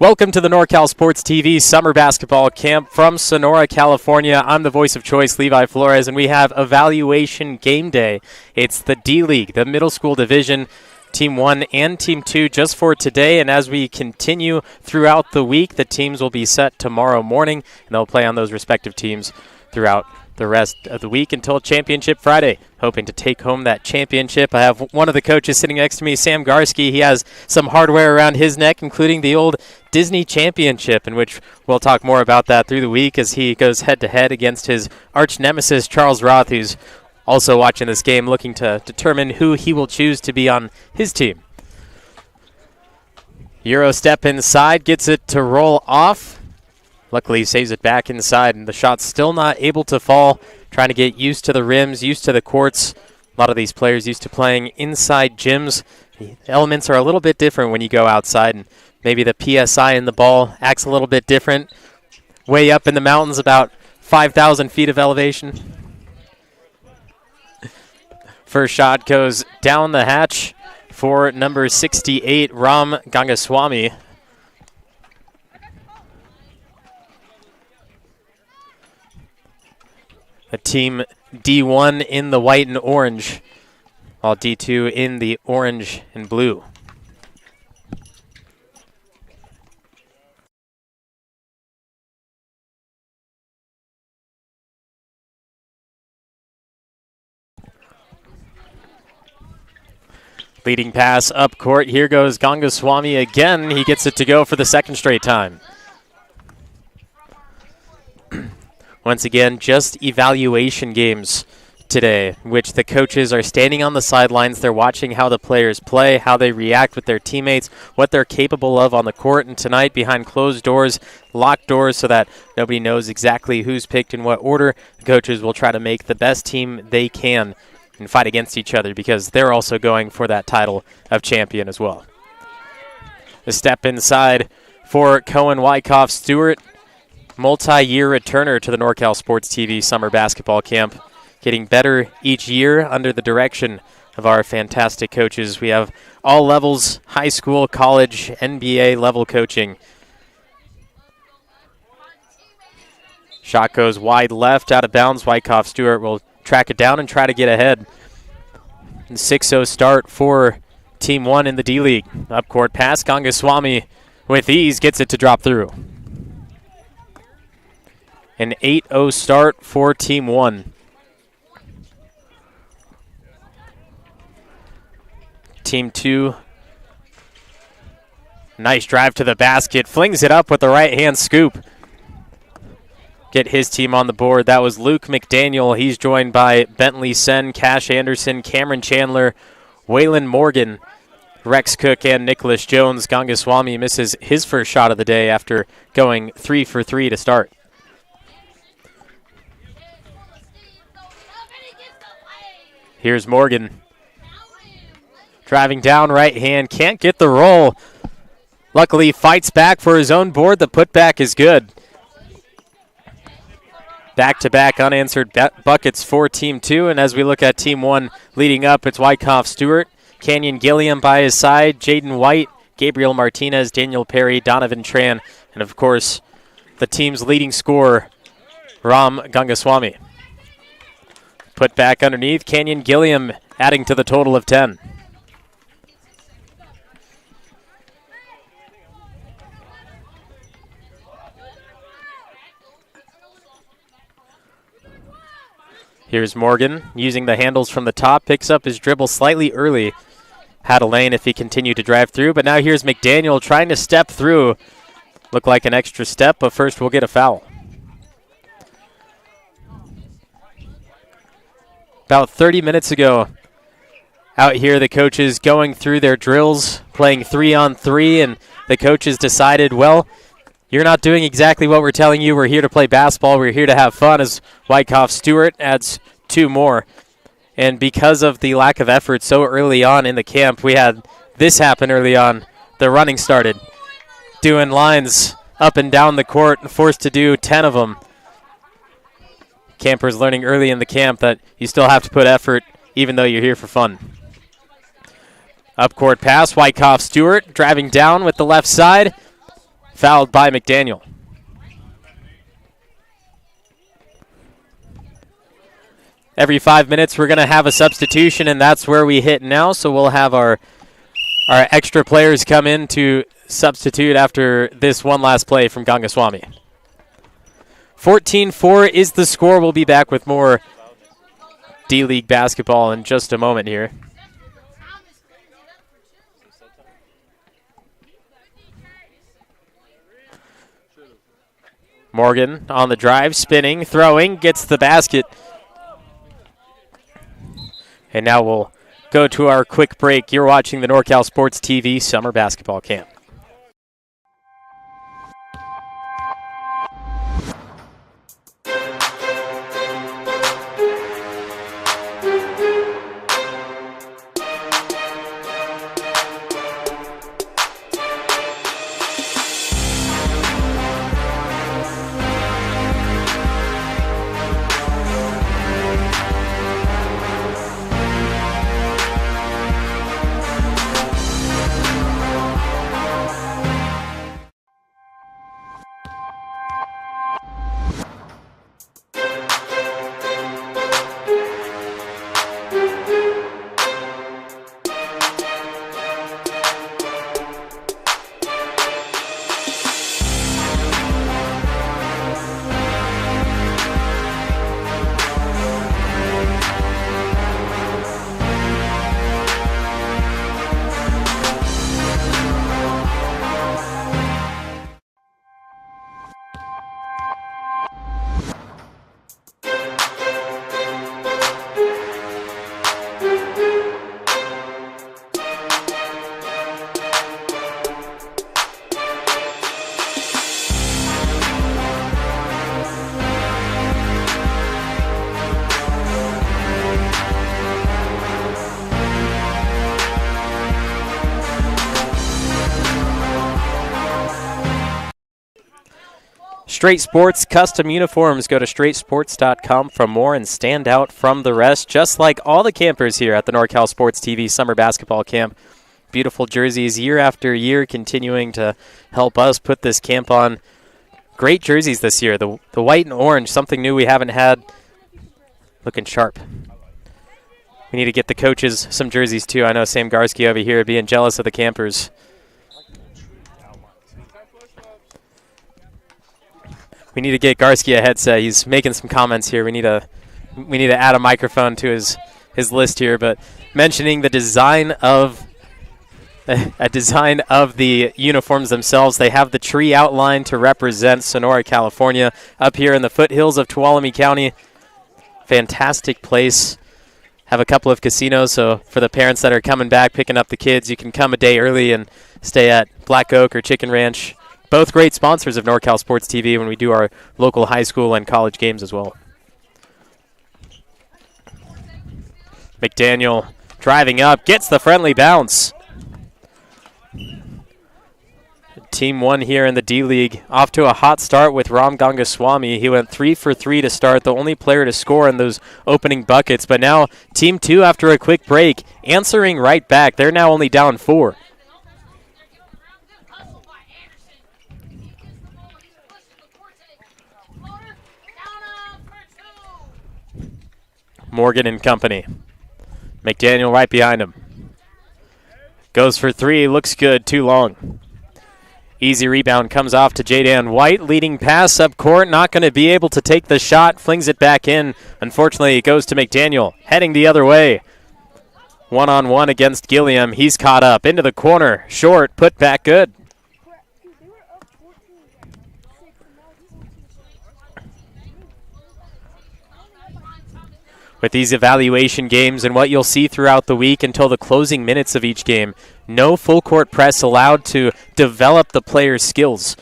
Welcome to the NorCal Sports TV Summer Basketball Camp from Sonora, California. I'm the voice of choice, Levi Flores, and we have Evaluation Game Day. It's the D-League, the middle school division, Team 1 and Team 2 just for today. And as we continue throughout the week, the teams will be set tomorrow morning, and they'll play on those respective teams throughout the rest of the week until Championship Friday, hoping to take home that championship. I have one of the coaches sitting next to me, Sam Garski. He has some hardware around his neck, including the old Disney Championship, in which we'll talk more about that through the week as he goes head-to-head against his arch nemesis, Charles Roth, who's also watching this game, looking to determine who he will choose to be on his team. Euro step inside, gets it to roll off. Luckily, he saves it back inside, and the shot's still not able to fall. Trying to get used to the rims, used to the courts. A lot of these players used to playing inside gyms. The elements are a little bit different when you go outside, and maybe the PSI in the ball acts a little bit different. Way up in the mountains, about 5,000 feet of elevation. First shot goes down the hatch for number 68, Ram Gangaswamy. A team D1 in the white and orange, while D2 in the orange and blue. Leading pass up court. Here goes Gangaswamy again. He gets it to go for the second straight time. Once again, just evaluation games today, which the coaches are standing on the sidelines. They're watching how the players play, how they react with their teammates, what they're capable of on the court. And tonight, behind closed doors, locked doors, so that nobody knows exactly who's picked in what order, the coaches will try to make the best team they can and fight against each other, because they're also going for that title of champion as well. The step inside for Cohen Wyckoff Stewart, multi-year returner to the NorCal Sports TV Summer Basketball Camp, getting better each year under the direction of our fantastic coaches. We have all levels, high school, college, NBA level coaching. Shot goes wide left, out of bounds. Wyckoff Stewart will track it down and try to get ahead. 6-0 start for Team 1 in the D-League. Upcourt pass, Gangaswamy with ease gets it to drop through. An 8-0 start for Team 1. Team 2, nice drive to the basket, flings it up with the right-hand scoop. Get his team on the board. That was Luke McDaniel. He's joined by Bentley Sen, Cash Anderson, Cameron Chandler, Waylon Morgan, Rex Cook, and Nicholas Jones. Gangaswamy misses his first shot of the day after going 3 for 3 to start. Here's Morgan. Driving down right hand, can't get the roll. Luckily fights back for his own board. The putback is good. Back-to-back unanswered buckets for Team 2. And as we look at Team 1 leading up, it's Wyckoff Stewart, Canyon Gilliam by his side, Jaden White, Gabriel Martinez, Daniel Perry, Donovan Tran, and of course the team's leading scorer, Ram Gangaswamy. Put back underneath, Canyon Gilliam adding to the total of 10. Here's Morgan using the handles from the top, picks up his dribble slightly early. Had a lane if he continued to drive through, but now here's McDaniel trying to step through. Looked like an extra step, but first we'll get a foul. About 30 minutes ago, out here the coaches going through their drills, playing 3-on-3, and the coaches decided, well, you're not doing exactly what we're telling you. We're here to play basketball. We're here to have fun, as Wyckoff Stewart adds 2 more. And because of the lack of effort so early on in the camp, we had this happen early on. The running started, doing lines up and down the court, and forced to do 10 of them. Campers learning early in the camp that you still have to put effort even though you're here for fun. Up court pass, Wyckoff Stewart driving down with the left side. fouled by McDaniel. Every 5 minutes we're going to have a substitution, and that's where we hit now. So we'll have our extra players come in to substitute after this one last play from Gangaswamy. 14-4 is the score. We'll be back with more D-League basketball in just a moment here. Morgan on the drive, spinning, throwing, gets the basket. And now we'll go to our quick break. You're watching the NorCal Sports TV Summer Basketball Camp. Straight Sports custom uniforms. Go to straightsports.com for more and stand out from the rest, just like all the campers here at the NorCal Sports TV Summer Basketball Camp. Beautiful jerseys year after year, continuing to help us put this camp on. Great jerseys this year. The white and orange, something new we haven't had. Looking sharp. We need to get the coaches some jerseys too. I know Sam Garski over here being jealous of the campers. We need to get Garski a headset. He's making some comments here. We need to add a microphone to his list here. But mentioning the design of the uniforms themselves, they have the tree outline to represent Sonora, California, up here in the foothills of Tuolumne County. Fantastic place. Have a couple of casinos, so for the parents that are coming back, picking up the kids, you can come a day early and stay at Black Oak or Chicken Ranch. Both great sponsors of NorCal Sports TV when we do our local high school and college games as well. McDaniel driving up, gets the friendly bounce. Team 1 here in the D-League off to a hot start with Ram Gangaswamy. He went 3 for 3 to start, the only player to score in those opening buckets. But now Team 2, after a quick break, answering right back. They're now only down 4. Morgan and company. McDaniel right behind him. Goes for 3, looks good, too long. Easy rebound comes off to Jaden White. Leading pass up court, not going to be able to take the shot, flings it back in. Unfortunately, it goes to McDaniel, heading the other way. One-on-one against Gilliam. He's caught up into the corner. Short, put back good. With these evaluation games and what you'll see throughout the week until the closing minutes of each game, no full court press allowed to develop the player's skills.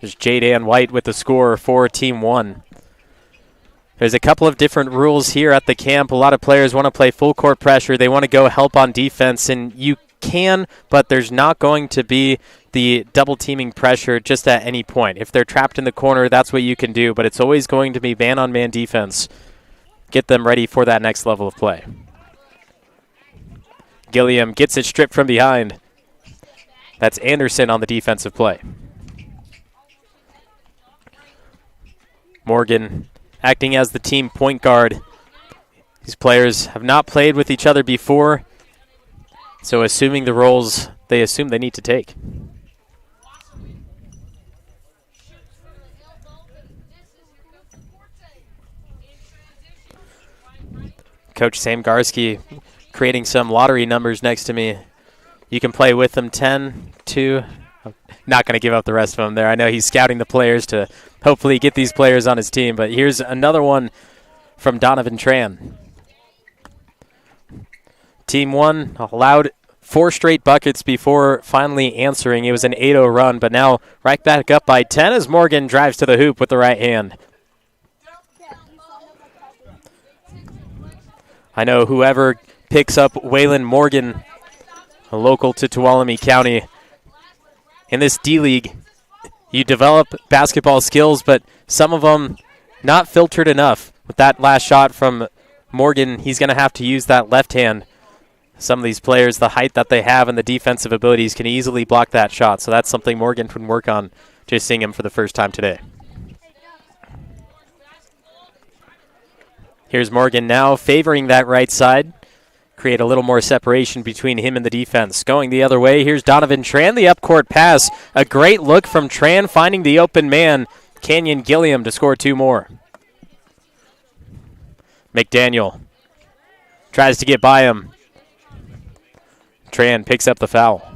There's Jaden White with the score for Team 1. There's a couple of different rules here at the camp. A lot of players want to play full court pressure. They want to go help on defense, and you can, but there's not going to be the double teaming pressure just at any point. If they're trapped in the corner, that's what you can do, but it's always going to be man-on-man defense. Get them ready for that next level of play. Gilliam gets it stripped from behind. That's Anderson on the defensive play. Morgan acting as the team point guard. These players have not played with each other before, so assuming the roles they assume they need to take. Coach Sam Garski creating some lottery numbers next to me. You can play with them 10, 2. I'm not going to give up the rest of them there. I know he's scouting the players to hopefully get these players on his team, but here's another one from Donovan Tran. Team 1 allowed 4 straight buckets before finally answering. It was an 8-0 run, but now right back up by 10 as Morgan drives to the hoop with the right hand. I know whoever picks up Waylon Morgan, a local to Tuolumne County, in this D-League, you develop basketball skills, but some of them not filtered enough. With that last shot from Morgan, he's going to have to use that left hand. Some of these players, the height that they have and the defensive abilities can easily block that shot, so that's something Morgan can work on, just seeing him for the first time today. Here's Morgan now favoring that right side. Create a little more separation between him and the defense. Going the other way, here's Donovan Tran, the up-court pass. A great look from Tran, finding the open man, Canyon Gilliam, to score 2 more. McDaniel tries to get by him. Tran picks up the foul.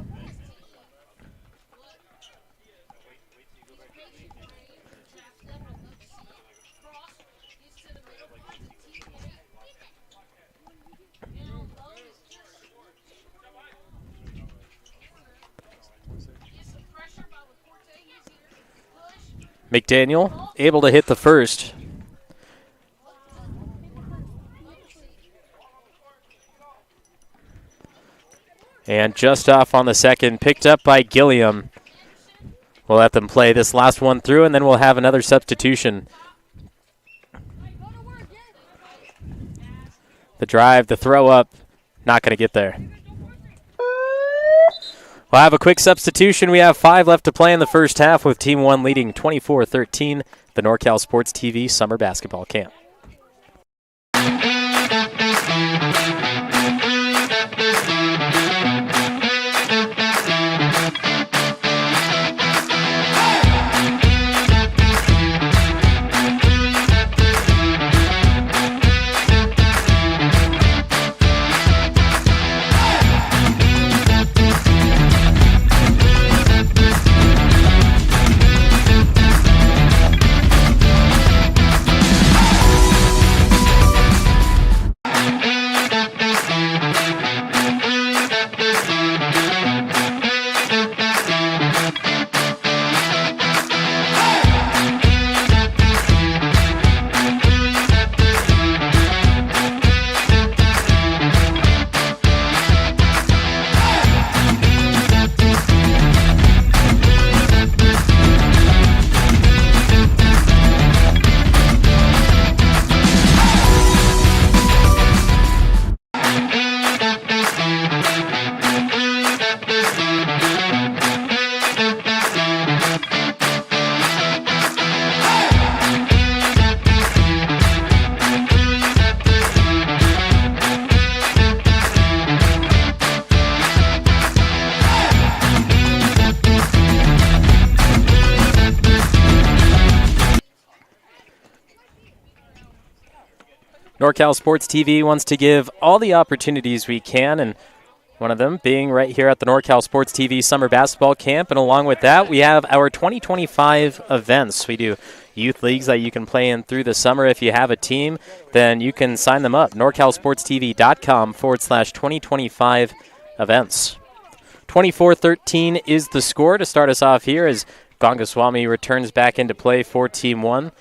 McDaniel able to hit the first. And just off on the second, picked up by Gilliam. We'll let them play this last one through, and then we'll have another substitution. The drive, the throw up, not going to get there. We'll have a quick substitution. We have 5 left to play in the first half with Team 1 leading 24-13, the NorCal Sports TV Summer Basketball Camp. NorCal Sports TV wants to give all the opportunities we can, and one of them being right here at the NorCal Sports TV Summer Basketball Camp. And along with that, we have our 2025 events. We do youth leagues that you can play in through the summer. If you have a team, then you can sign them up. NorCalSportsTV.com/2025 events. 24-13 is the score to start us off here as Gangaswamy returns back into play for Team 1.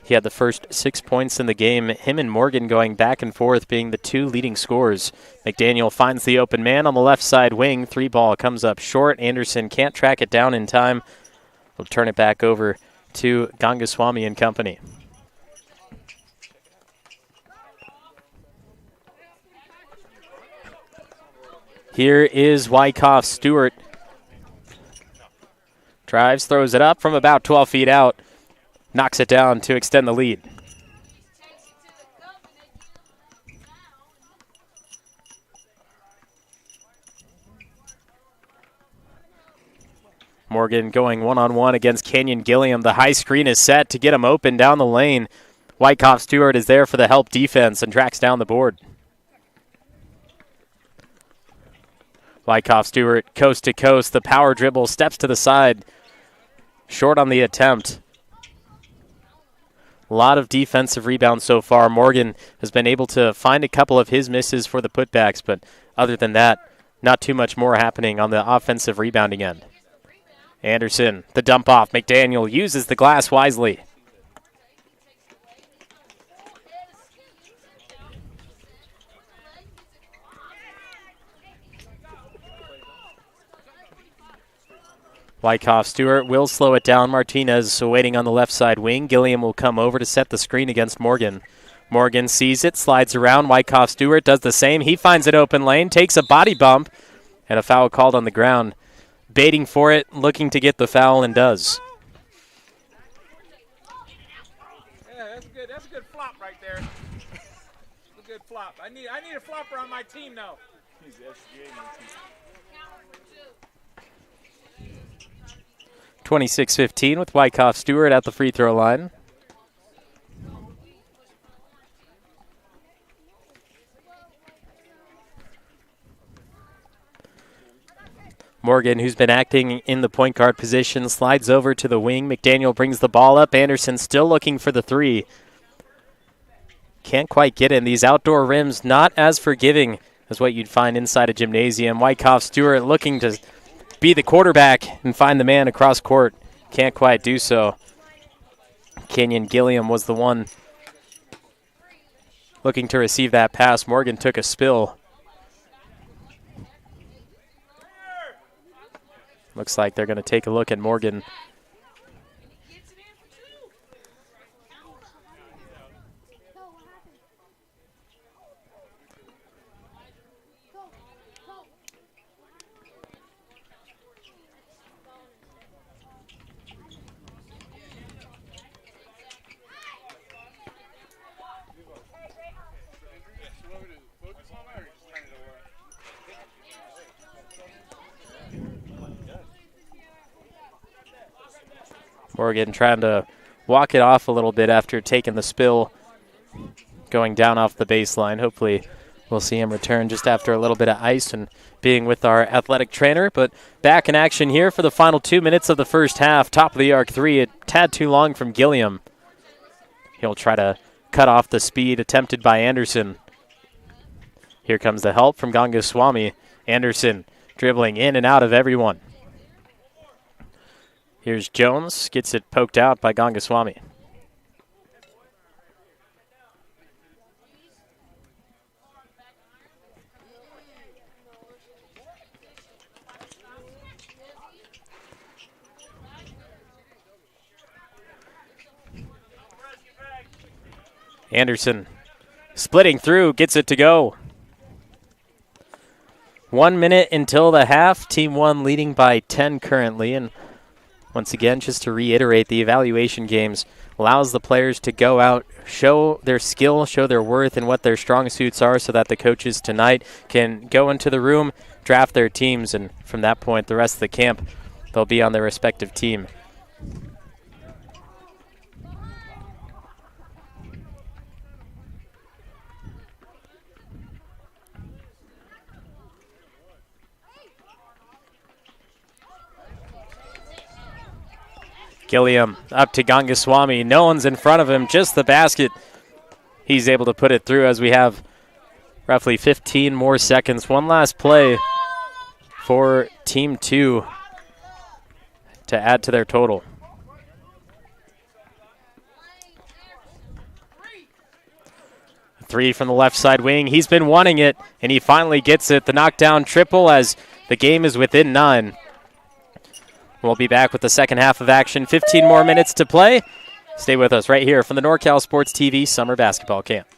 He had the first 6 points in the game. Him and Morgan going back and forth being the 2 leading scorers. McDaniel finds the open man on the left side wing. 3 ball comes up short. Anderson can't track it down in time. We'll turn it back over to Gangaswamy and company. Here is Wyckoff Stewart. Drives, throws it up from about 12 feet out. Knocks it down to extend the lead. Morgan going one-on-one against Kenyon Gilliam. The high screen is set to get him open down the lane. Wyckoff Stewart is there for the help defense and tracks down the board. Wyckoff Stewart, coast to coast, the power dribble, steps to the side. Short on the attempt. A lot of defensive rebounds so far. Morgan has been able to find a couple of his misses for the putbacks, but other than that, not too much more happening on the offensive rebounding end. Anderson, the dump off. McDaniel uses the glass wisely. Wyckoff Stewart will slow it down. Martinez waiting on the left side wing. Gilliam will come over to set the screen against Morgan. Morgan sees it, slides around. Wyckoff Stewart does the same. He finds an open lane, takes a body bump, and a foul called on the ground. Baiting for it, looking to get the foul, and does. Yeah, that's a good flop right there. That's a good flop. I need a flopper on my team now. 26-15 with Wyckoff Stewart at the free throw line. Morgan, who's been acting in the point guard position, slides over to the wing. McDaniel brings the ball up. Anderson still looking for the three. Can't quite get in. These outdoor rims not as forgiving as what you'd find inside a gymnasium. Wyckoff Stewart looking to be the quarterback and find the man across court. Can't quite do so. Kenyon Gilliam was the one looking to receive that pass. Morgan took a spill. Looks like they're going to take a look at Morgan. Morgan trying to walk it off a little bit after taking the spill, going down off the baseline. Hopefully we'll see him return just after a little bit of ice and being with our athletic trainer. But back in action here for the final 2 minutes of the first half. Top of the arc three, a tad too long from Gilliam. He'll try to cut off the speed attempted by Anderson. Here comes the help from Gangaswamy. Anderson dribbling in and out of everyone. Here's Jones, gets it poked out by Gangaswamy. Anderson splitting through, gets it to go. 1 minute until the half. Team 1 leading by 10 currently, and once again, just to reiterate, the evaluation games allows the players to go out, show their skill, show their worth, and what their strong suits are so that the coaches tonight can go into the room, draft their teams, and from that point, the rest of the camp, they'll be on their respective team. Gilliam up to Gangaswamy. No one's in front of him, just the basket. He's able to put it through as we have roughly 15 more seconds. One last play for Team 2 to add to their total. Three from the left side wing. He's been wanting it, and he finally gets it. The knockdown triple as the game is within 9. We'll be back with the second half of action. 15 more minutes to play. Stay with us right here from the NorCal Sports TV Summer Basketball Camp.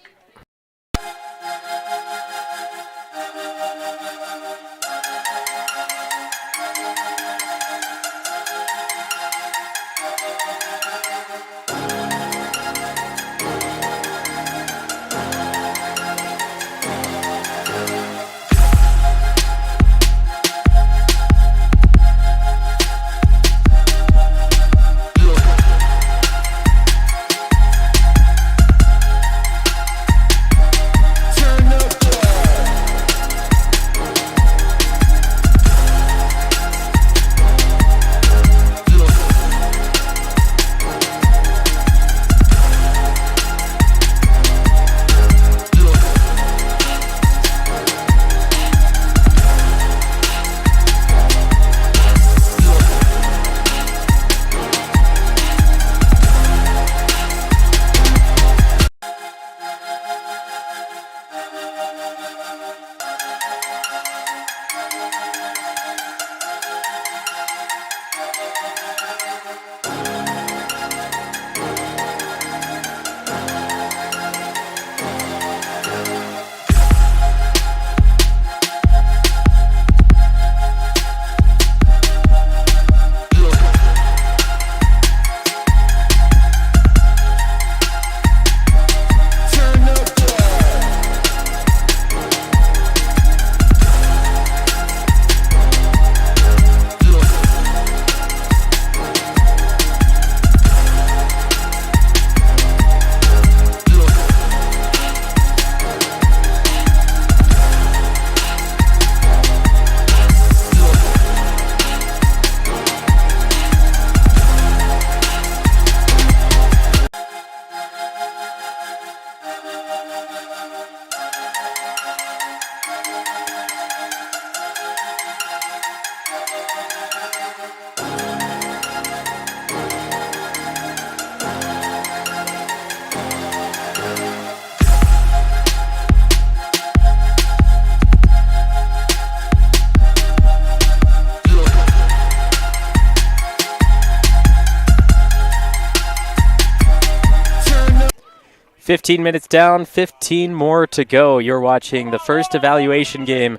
15 minutes down, 15 more to go. You're watching the first evaluation game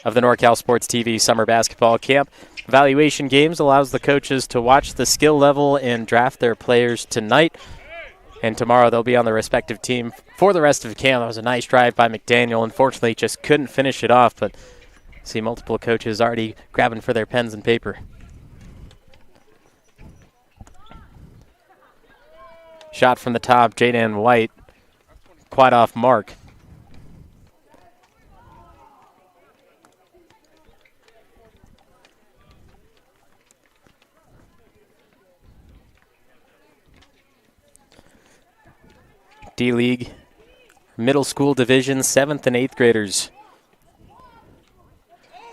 of the NorCal Sports TV Summer Basketball Camp. Evaluation games allows the coaches to watch the skill level and draft their players tonight. And tomorrow they'll be on the respective team for the rest of the camp. That was a nice drive by McDaniel. Unfortunately, just couldn't finish it off, but see multiple coaches already grabbing for their pens and paper. Shot from the top, Jaden White, quite off mark. D-League, middle school division, 7th and 8th graders.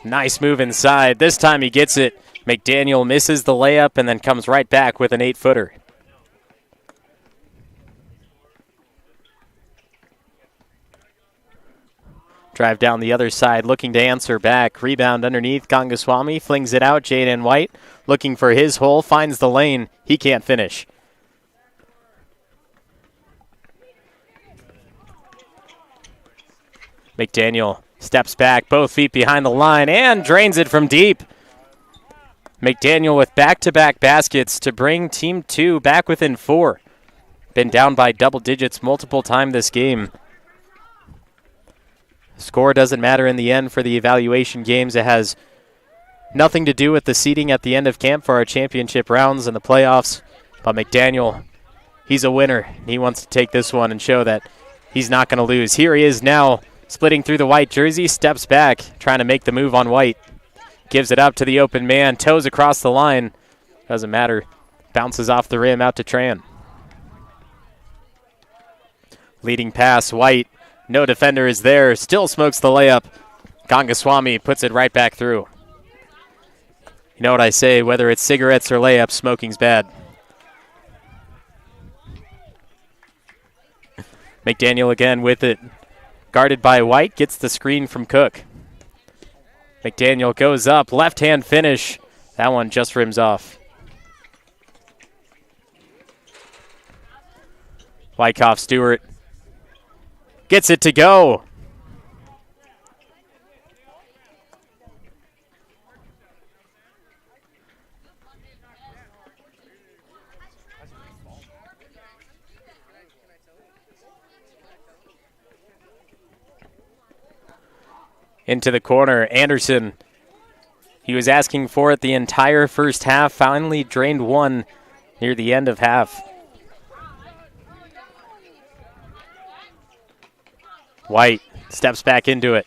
Nice move inside. This time he gets it. McDaniel misses the layup and then comes right back with an 8-footer. Drive down the other side, looking to answer back. Rebound underneath. Gangaswamy flings it out. Jaden White looking for his hole, finds the lane. He can't finish. McDaniel steps back, both feet behind the line, and drains it from deep. McDaniel with back-to-back baskets to bring Team 2 back within 4. Been down by double digits multiple times this game. Score doesn't matter in the end for the evaluation games. It has nothing to do with the seeding at the end of camp for our championship rounds and the playoffs. But McDaniel, he's a winner. He wants to take this one and show that he's not going to lose. Here he is now, splitting through the white jersey, steps back, trying to make the move on White. Gives it up to the open man, toes across the line. Doesn't matter. Bounces off the rim out to Tran. Leading pass, White. No defender is there. Still smokes the layup. Gangaswamy puts it right back through. You know what I say, whether it's cigarettes or layups, smoking's bad. McDaniel again with it. Guarded by White, gets the screen from Cook. McDaniel goes up, left-hand finish. That one just rims off. Wyckoff Stewart gets it to go. Into the corner, Anderson. He was asking for it the entire first half, finally drained one near the end of half. White steps back into it.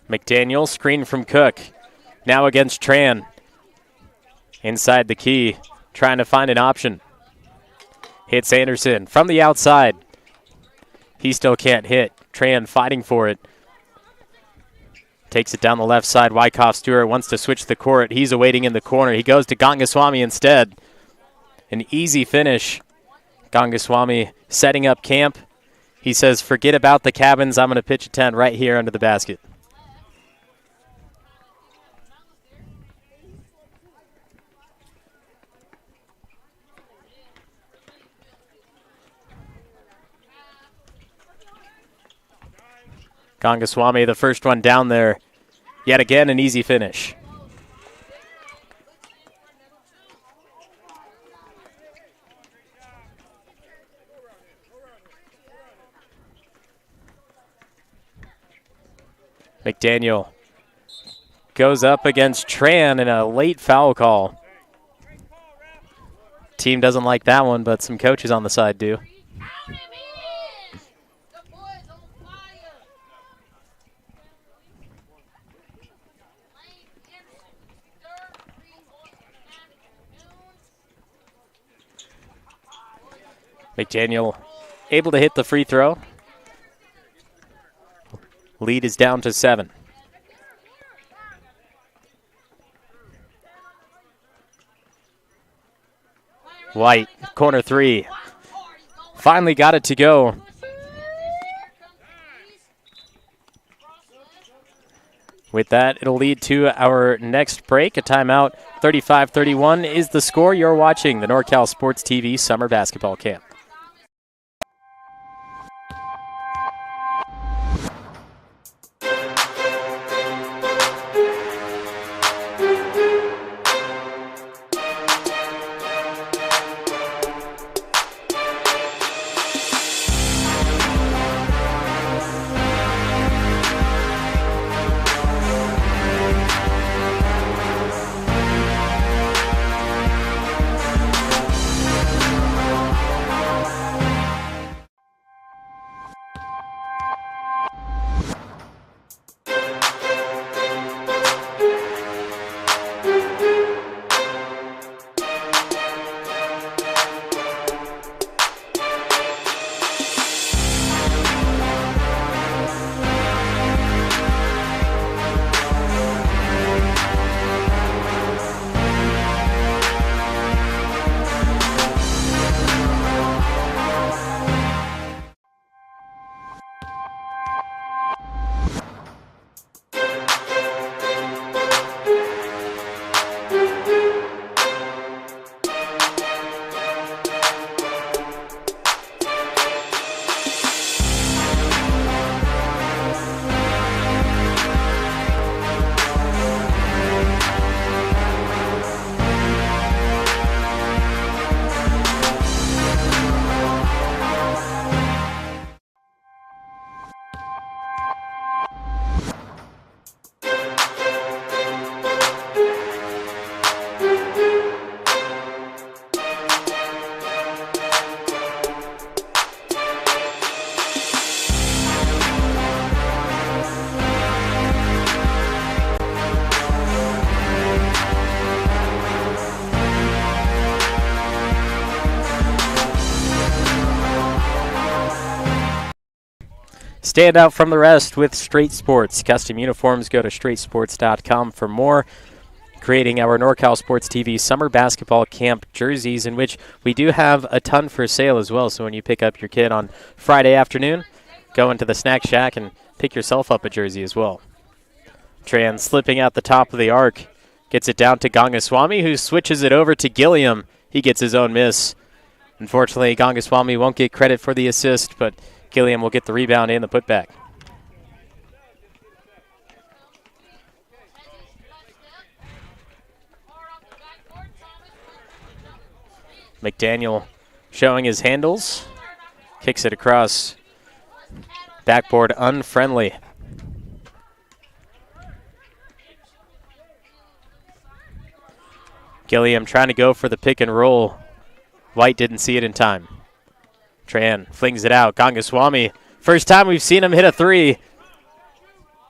McDaniel, screen from Cook. Now against Tran. Inside the key, trying to find an option. Hits Anderson from the outside. He still can't hit. Tran fighting for it. Takes it down the left side. Wyckoff Stewart wants to switch the court. He's awaiting in the corner. He goes to Gangaswamy instead. An easy finish. Gangaswamy setting up camp. He says, forget about the cabins. I'm going to pitch a tent right here under the basket. Gangaswamy, the first one down there. Yet again, an easy finish. McDaniel goes up against Tran in a late foul call. Team doesn't like that one, but some coaches on the side do. McDaniel able to hit the free throw. Lead is down to 7. White, corner three. finally got it to go. With that, it'll lead to our next break, a timeout. 35-31 is the score. You're watching the NorCal Sports TV Summer Basketball Camp. Stand out from the rest with Straight Sports. Custom uniforms, go to straightsports.com for more. Creating our NorCal Sports TV Summer Basketball Camp jerseys, in which we do have a ton for sale as well. So when you pick up your kid on Friday afternoon, go into the snack shack and pick yourself up a jersey as well. Tran slipping out the top of the arc. Gets it down to Gangaswamy, who switches it over to Gilliam. He gets his own miss. Unfortunately, Gangaswamy won't get credit for the assist, but Gilliam will get the rebound and the putback. McDaniel showing his handles. Kicks it across. Backboard unfriendly. Gilliam trying to go for the pick and roll. White didn't see it in time. Tran flings it out. Gangaswamy, first time we've seen him hit a three.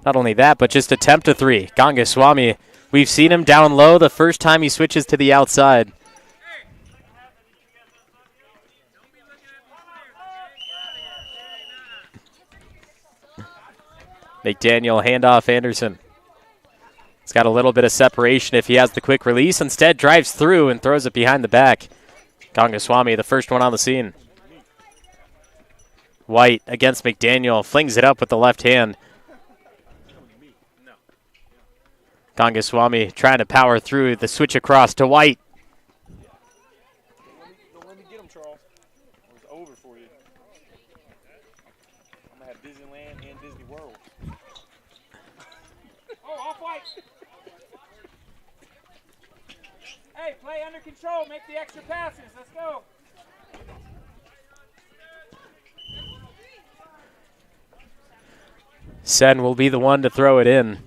Not only that, but just attempt a three. Gangaswamy, we've seen him down low the first time he switches to the outside. McDaniel, handoff Anderson. He's got a little bit of separation if he has the quick release. Instead, drives through and throws it behind the back. Gangaswamy, the first one on the scene. White against McDaniel, flings it up with the left hand. Gangaswamy trying to power through the switch across to White. Don't let me get him, Charles. It's over for you. I'm going to have Disneyland and Disney World. Oh, off White. Hey, play under control. Make the extra passes. Let's go. Sen will be the one to throw it in.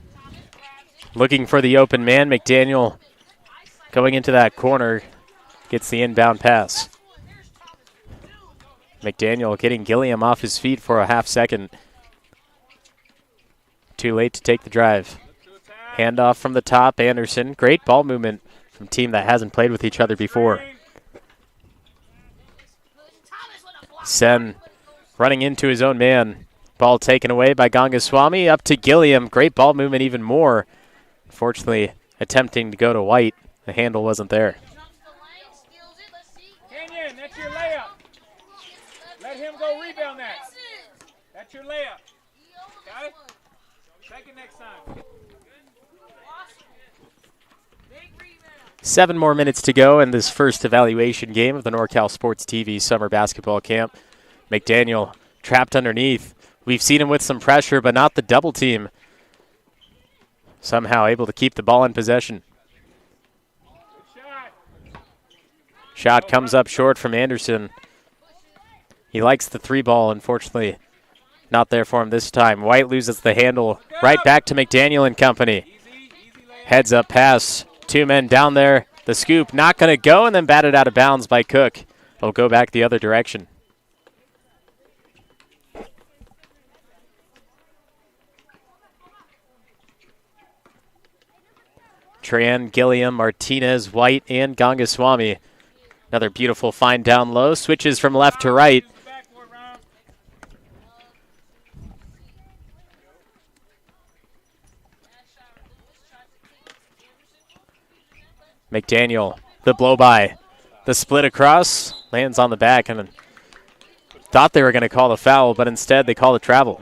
Looking for the open man. McDaniel going into that corner. Gets the inbound pass. McDaniel getting Gilliam off his feet for a half second. Too late to take the drive. Handoff from the top. Anderson. Great ball movement from a team that hasn't played with each other before. Sen running into his own man. Ball taken away by Gangaswamy. Up to Gilliam. Great ball movement even more. Unfortunately, attempting to go to White. The handle wasn't there. Kenyon, that's your layup. go rebound that. That's your layup. Got it? Take it next time. 7 more minutes to go in this first evaluation game of the NorCal Sports TV Summer Basketball Camp. McDaniel trapped underneath. We've seen him with some pressure, but not the double team. Somehow able to keep the ball in possession. Shot comes up short from Anderson. He likes the 3 ball, unfortunately. Not there for him this time. White loses the handle. Right back to McDaniel and company. Heads up pass. 2 men down there. The scoop not going to go, and then batted out of bounds by Cook. He'll go back the other direction. Tran, Gilliam, Martinez, White, and Gangaswamy. Another beautiful find down low. Switches from left to right. McDaniel, the blow-by. The split across, lands on the back, and thought they were going to call the foul, but instead they call the travel.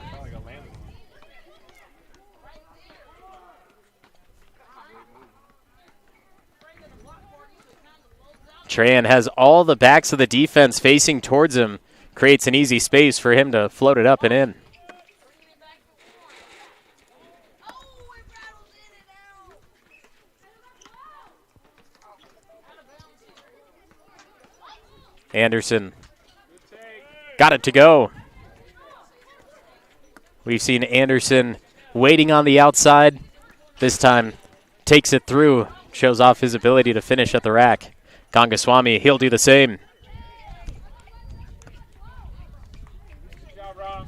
Tran has all the backs of the defense facing towards him. Creates an easy space for him to float it up and in. Anderson got it to go. We've seen Anderson waiting on the outside. This time takes it through, shows off his ability to finish at the rack. Gangaswamy, he'll do the same. Good job, Rob.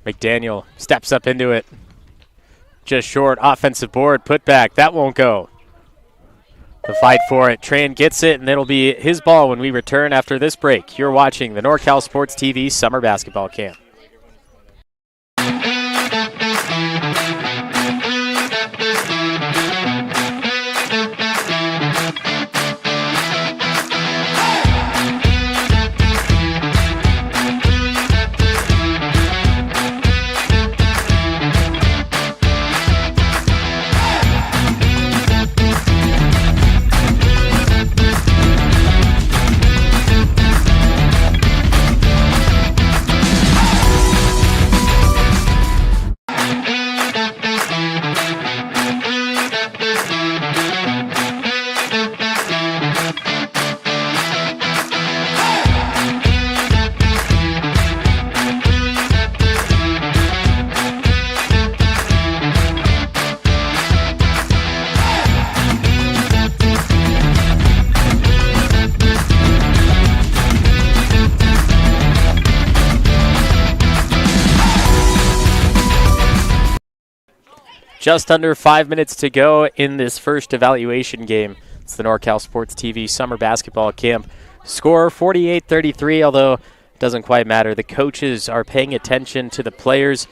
McDaniel steps up into it. Just short, offensive board, put back. That won't go. The fight for it. Tran gets it, and it'll be his ball when we return after this break. You're watching the NorCal Sports TV Summer Basketball Camp. Just under 5 minutes to go in this first evaluation game. It's the NorCal Sports TV Summer Basketball Camp. Score 48-33, although it doesn't quite matter. The coaches are paying attention to the players,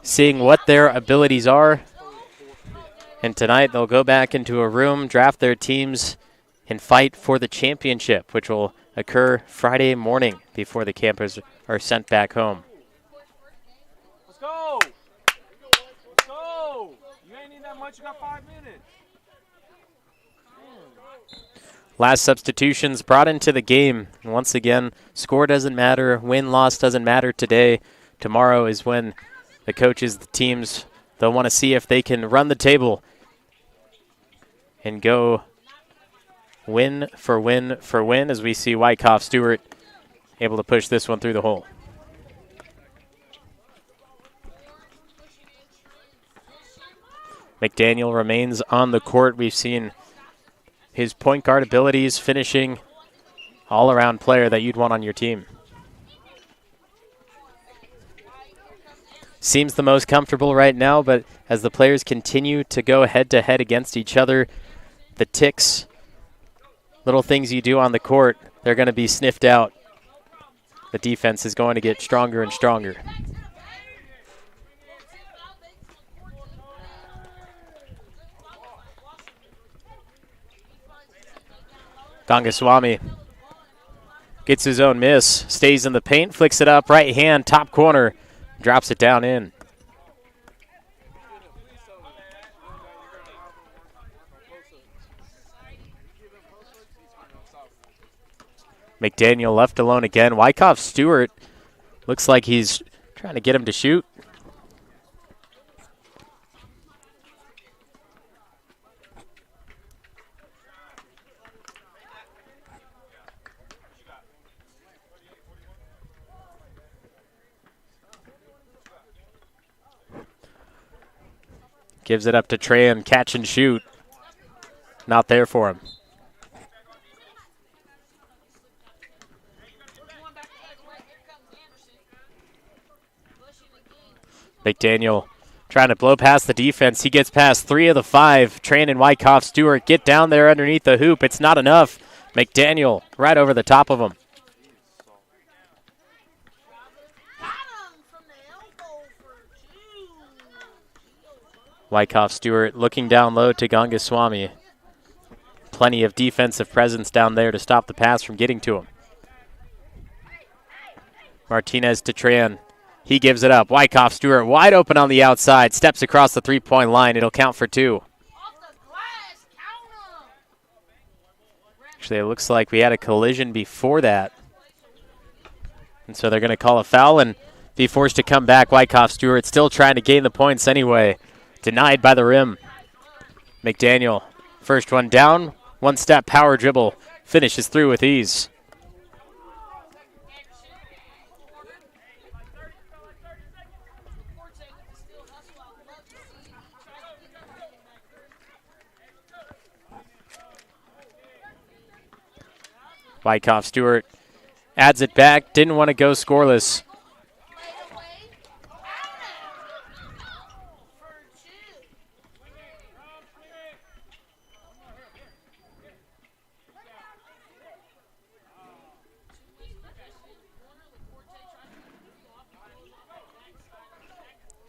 seeing what their abilities are. And tonight they'll go back into a room, draft their teams, and fight for the championship, which will occur Friday morning before the campers are sent back home. Let's go. Let's go. You ain't need that much. You got 5 minutes. Last substitutions brought into the game. And once again, score doesn't matter. Win, loss doesn't matter today. Tomorrow is when the coaches, the teams, they'll want to see if they can run the table and go win for win for win, as we see Wyckoff Stewart able to push this one through the hole. McDaniel remains on the court. We've seen his point guard abilities, finishing, all-around player that you'd want on your team. Seems the most comfortable right now, but as the players continue to go head-to-head against each other, the ticks, little things you do on the court, they're going to be sniffed out. The defense is going to get stronger and stronger. Gangaswamy gets his own miss, stays in the paint, flicks it up, right hand, top corner, drops it down in. McDaniel left alone again. Wyckoff Stewart looks like he's trying to get him to shoot. Gives it up to Tran, catch and shoot. Not there for him. McDaniel trying to blow past the defense. He gets past 3 of the 5. Tran and Wyckoff Stewart get down there underneath the hoop. It's not enough. McDaniel right over the top of him. Wyckoff Stewart looking down low to Gangaswamy. Plenty of defensive presence down there to stop the pass from getting to him. Martinez to Tran. He gives it up. Wyckoff Stewart wide open on the outside. Steps across the three-point line. It'll count for 2. Actually, it looks like we had a collision before that. And so they're going to call a foul and be forced to come back. Wyckoff Stewart still trying to gain the points anyway. Denied by the rim. McDaniel, first one down, one-step power dribble, finishes through with ease. Wyckoff Stewart adds it back, didn't want to go scoreless.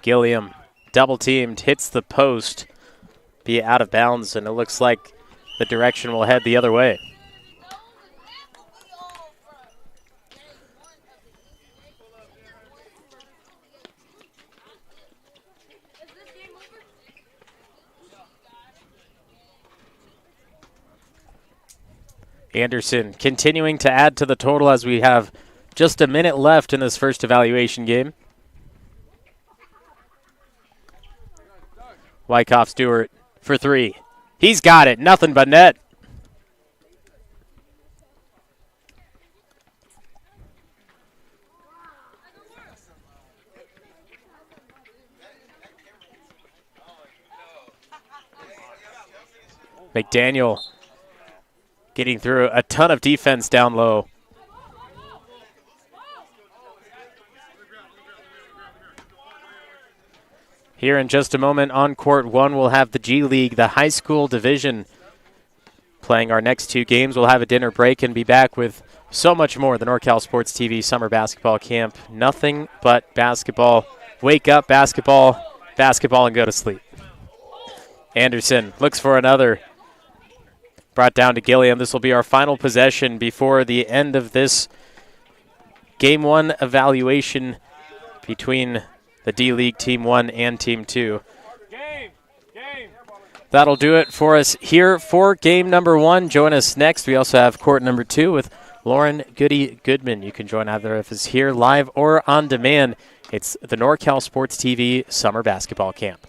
Gilliam, double teamed, hits the post, be out of bounds, and it looks like the direction will head the other way. Anderson continuing to add to the total as we have just a minute left in this first evaluation game. Wyckoff Stewart for 3. He's got it. Nothing but net. McDaniel getting through a ton of defense down low. Here in just a moment on court 1, we'll have the G League, the high school division, playing our next 2 games. We'll have a dinner break and be back with so much more. The NorCal Sports TV Summer Basketball Camp. Nothing but basketball. Wake up, basketball, basketball, and go to sleep. Anderson looks for another. Brought down to Gilliam. This will be our final possession before the end of this Game 1 evaluation between the D-League Team 1 and Team 2. That'll do it for us here for game number 1. Join us next. We also have court number 2 with Lauren Goody-Goodman. You can join either of us here live or on demand. It's the NorCal Sports TV Summer Basketball Camp.